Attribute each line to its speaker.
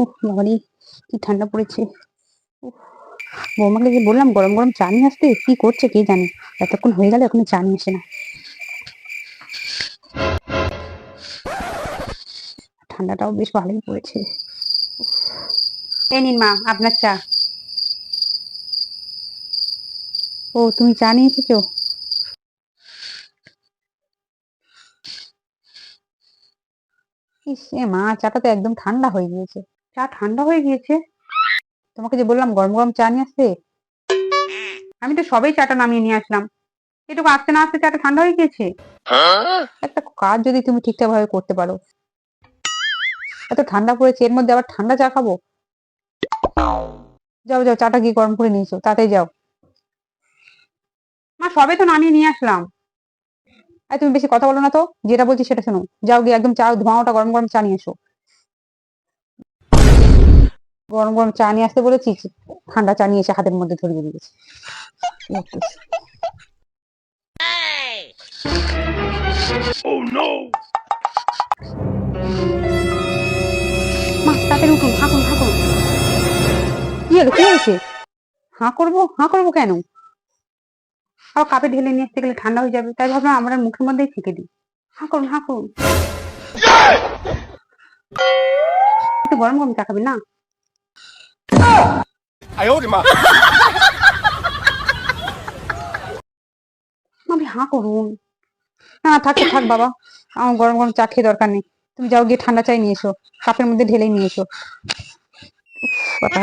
Speaker 1: উফ বাবারে, কি ঠান্ডা পড়েছে। উফ, বৌমাকে যে বললাম গরম গরম চা নিয়ে আসতে, কি করছে কে জানে। এতক্ষণ হয়ে গেল এখনো চা নিয়ে আসে না। ঠান্ডাটাও বেশ ভালোই পড়েছে। এই নিন মা আপনার চা। ও তুমি চা নিয়ে এসেছো? ইস এ মা, চাটা তো একদম ঠান্ডা হয়ে গিয়েছে। চা ঠান্ডা হয়ে গিয়েছে? তোমাকে যে বললাম গরম গরম চা নিয়ে আসতে। আমি তো সবেই চাটা নামিয়ে নিয়ে আসলাম, এটুকু আসতে না আসতে চাটা ঠান্ডা হয়ে গিয়েছে। একটা কাজ যদি তুমি ঠিকঠাক ভাবে করতে পারো। এত ঠান্ডা পড়েছে, এর মধ্যে আবার ঠান্ডা চা খাবো? যাও যাও, চাটা গিয়ে গরম করে নিয়েছো, তাড়াতাড়ি যাও। মা সবে তো নামিয়ে নিয়ে আসলাম। আর তুমি বেশি কথা বলো না তো, যেটা বলছি সেটা শোনো। যাও গিয়ে একদম চা ধোঁয়াটা গরম গরম চা নিয়ে এসো। গরম গরম চা নিয়ে আসতে বলেছি, ঠান্ডা চা নিয়ে এসে হাতের মধ্যে ধরিয়ে দিয়েছে। মা তাড়াতাড়ি উঠুন, হাঁকুন হাঁকুন। কি হলো, কি হয়েছে? হাঁ করবো, হাঁ করবো কেন? আবার কাপে ঢেলে নিয়ে আসতে গেলে ঠান্ডা হয়ে যাবে, তাই ভাবলাম আমরা মুখের মধ্যেই ছেঁকে দিই। হাঁ করুন হাঁ করুন। একটু গরম গরম চা খাবেন না? আপনি হাঁ করুন। না থাক থাক বাবা, আমার গরম গরম চা খেয়ে দরকার নেই। তুমি যাও গিয়ে ঠান্ডা চাই নিয়ে এসো, কাপের মধ্যে ঢেলে নিয়ে এসো। উফ, বাবা